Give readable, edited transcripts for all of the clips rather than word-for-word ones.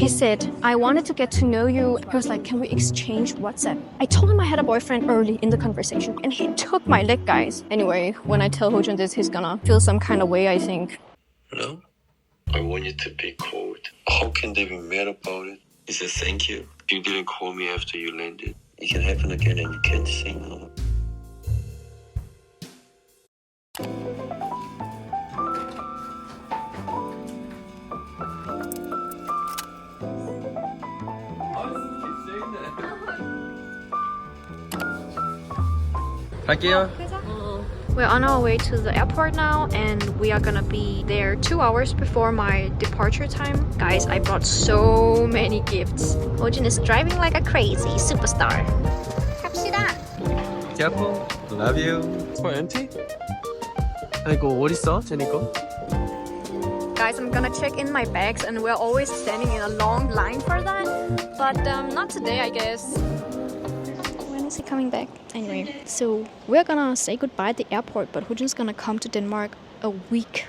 He said, I wanted to get to know you. He was like, can we exchange WhatsApp? I told him I had a boyfriend early in the conversation, and he took my leg, guys. Anyway, when I tell Hojun this, he's gonna feel some kind of way, I think. No, I want you to be cold. How can they be mad about it? He said thank you. You didn't call me after you landed. It can happen again and you can't say no. 갈게요. We're on our way to the airport now, and we are gonna be there 2 hours before my departure time. Guys, I brought so many gifts. Hojun is driving like a crazy superstar. 갑시다. Careful. Love you. For empty? 아이고 어딨어? 제니 거? Guys, I'm gonna check in my bags, and we're always standing in a long line for that. But not today, I guess. When is he coming back? Anyway, so we're gonna say goodbye at the airport, but Hojun's gonna come to Denmark a week.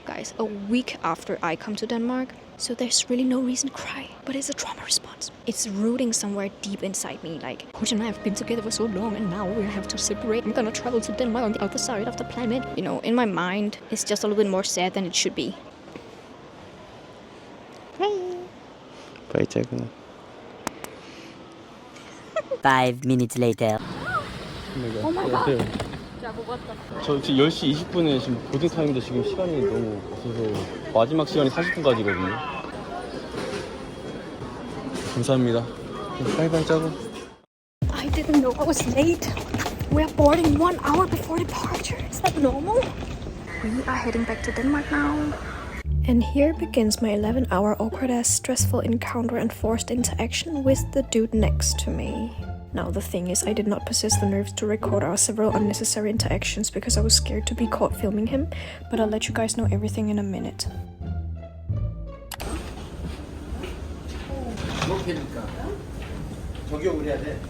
Guys, a week after I come to Denmark. So there's really no reason to cry, but it's a trauma response. It's rooting somewhere deep inside me, like, Hojun and I have been together for so long and now we have to separate. I'm gonna travel to Denmark on the other side of the planet. You know, in my mind, it's just a little bit more sad than it should be. Bye, Jacob. 5 minutes later. Oh my god. 저 지금 10시 20분에 지금 보딩 타임인데 지금 시간이 너무 없어서 마지막 시간이 40분까지거든요. 감사합니다. 바이바이 짜고. I didn't know I was late. We're boarding 1 hour before departure. Is that normal? We are heading back to Denmark now. And here begins my 11-hour awkward-ass stressful encounter and forced interaction with the dude next to me. Now the thing is, I did not possess the nerves to record our several unnecessary interactions because I was scared to be caught filming him, but I'll let you guys know everything in a minute.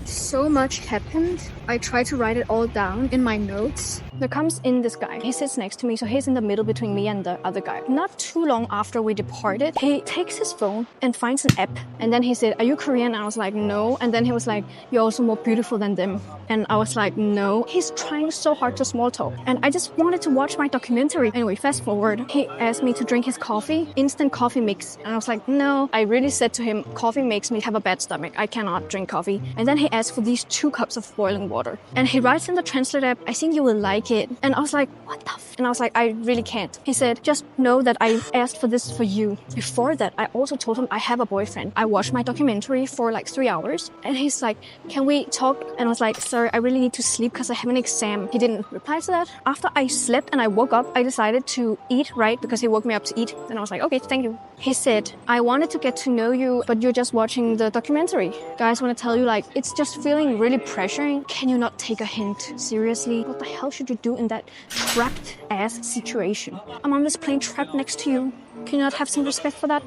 So much happened. I tried to write it all down in my notes. There comes in this guy. He sits next to me, so he's in the middle between me and the other guy. Not too long after we departed, he takes his phone and finds an app. And then he said, are you Korean? And I was like, no. And then he was like, you're also more beautiful than them. And I was like, no. He's trying so hard to small talk. And I just wanted to watch my documentary. Anyway, fast forward. He asked me to drink his coffee, instant coffee mix. And I was like, no. I really said to him, coffee makes me have a bad stomach. I cannot drink coffee. And then he asked for these 2 cups of boiling water. And he writes in the translate app, I think you will like it. And I was like, what the f? And I was like, I really can't. He said, just know that I asked for this for you. Before that, I also told him I have a boyfriend. I watched my documentary for like 3 hours. And he's like, can we talk? And I was like, sorry, I really need to sleep because I have an exam. He didn't reply to that. After I slept and I woke up, I decided to eat right because he woke me up to eat. And I was like, okay, thank you. He said, I wanted to get to know you, but you're just watching the documentary. Guys, I want to tell you, like, it's just feeling really pressuring. Can you not take a hint? Seriously? What the hell should you do in that trapped ass situation? I'm on this plane trapped next to you. Can you not have some respect for that?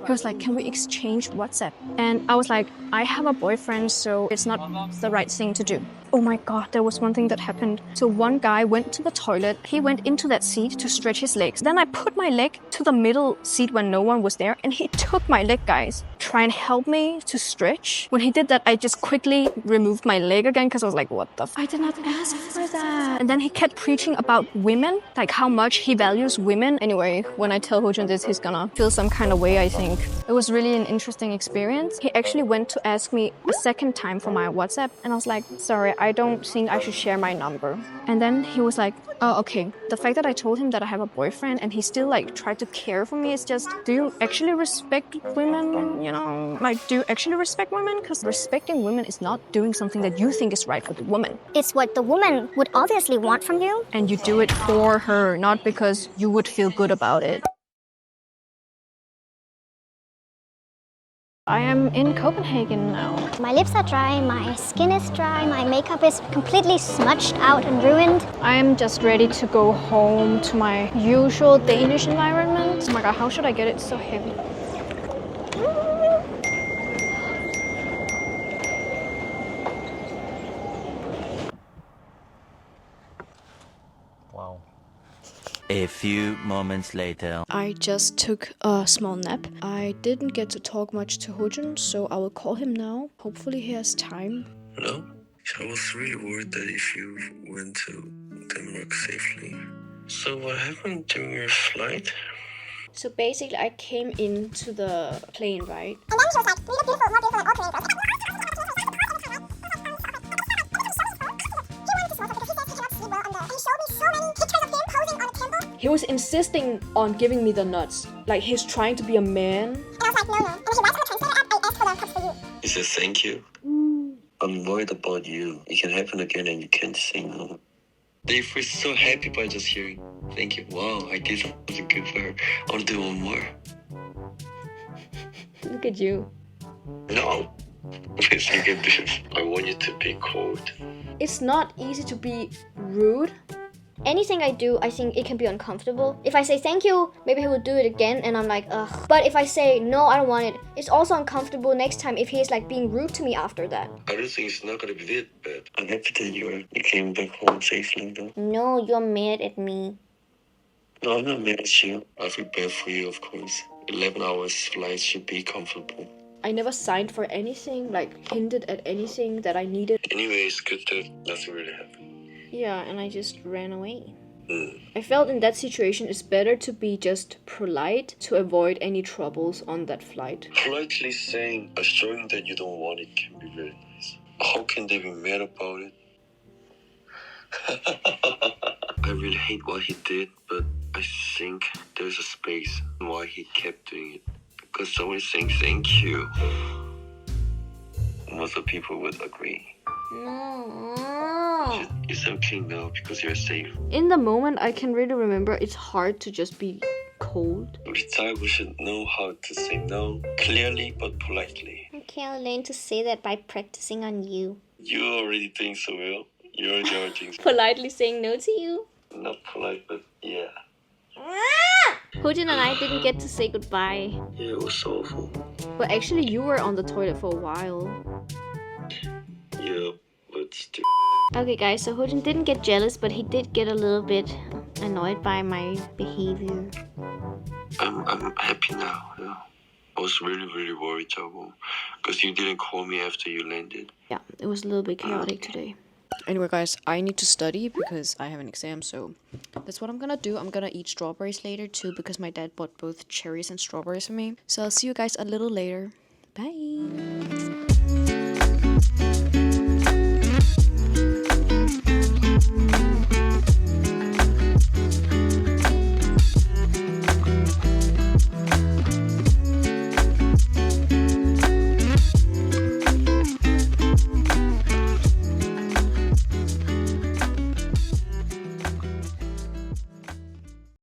He was like, can we exchange WhatsApp? And I was like, I have a boyfriend, so it's not the right thing to do. Oh my god, there was one thing that happened. So one guy went to the toilet. He went into that seat to stretch his legs. Then I put my leg to the middle seat when no one was there, and he took my leg, guys. Try and help me to stretch. When he did that, I just quickly removed my leg again because I was like, what the f? I did not ask for that. And then he kept preaching about women, like how much he values women. Anyway, when I tell Hojun this, he's gonna feel some kind of way, I think. It was really an interesting experience. He actually went to ask me a second time for my WhatsApp, and I was like, sorry, I don't think I should share my number. And then he was like, oh, okay. The fact that I told him that I have a boyfriend and he still like tried to care for me is just, do you actually respect women? You know, like, do you actually respect women? Because respecting women is not doing something that you think is right for the woman. It's what the woman would obviously want from you. And you do it for her, not because you would feel good about it. I am in Copenhagen now. My lips are dry, my skin is dry, my makeup is completely smudged out and ruined. I am just ready to go home to my usual Danish environment. Oh my god, how should I get it so heavy? Wow. A A few moments later. I just took a small nap. I didn't get to talk much to Hojun, so I will call him now. Hopefully he has time. Hello? I was really worried that if you went to Denmark safely. So what happened during your flight? So basically I came into the plane, right? And then she was like, you look beautiful, more beautiful than all Korean girls. He was insisting on giving me the nuts. Like he's trying to be a man. And I was like, no, no. And he writes on the translator app, I asked for the cups for you. He said thank you. I'm worried about you. It can happen again and you can't say no. They were so happy by just hearing thank you. Wow, I did something good for her. I want to do one more. Look at you. No. Listen, get this. I want you to be cold. It's not easy to be rude. Anything I do, I think it can be uncomfortable. If I say thank you, maybe he will do it again and I'm like, ugh. But if I say no, I don't want it, it's also uncomfortable next time if he's like being rude to me after that. I don't think it's not gonna be that bad. I'm happy that you came back home safely though. No, you're mad at me. No, I'm not mad at you. I feel bad for you, of course. 11 hours flight should be comfortable. I never signed for anything, like hinted at anything that I needed. Anyway, it's good that nothing really happened. Yeah, and I just ran away. Mm. I felt in that situation it's better to be just polite to avoid any troubles on that flight. Politely saying, showing that you don't want it can be very nice. How can they be mad about it? I really hate what he did, but I think there's a space why he kept doing it. Because someone is saying thank you. Most of people would agree. No. It's okay now because you're safe. In the moment, I can really remember it's hard to just be cold. Every time we should know how to say no clearly but politely. Okay, I'll learn to say that by practicing on you. You're already doing so well. You're judging. Politely saying no to you. Not polite, but yeah. Hojun and I didn't get to say goodbye. Yeah, it was awful. But actually, you were on the toilet for a while. Yeah, but still. Okay, guys, so Hojun didn't get jealous, but he did get a little bit annoyed by my behavior. I'm happy now. Yeah. I was really, really worried, Jabo, because you didn't call me after you landed. Yeah, it was a little bit chaotic today. Anyway, guys, I need to study because I have an exam, so that's what I'm gonna do. I'm gonna eat strawberries later too because my dad bought both cherries and strawberries for me. So I'll see you guys a little later. Bye!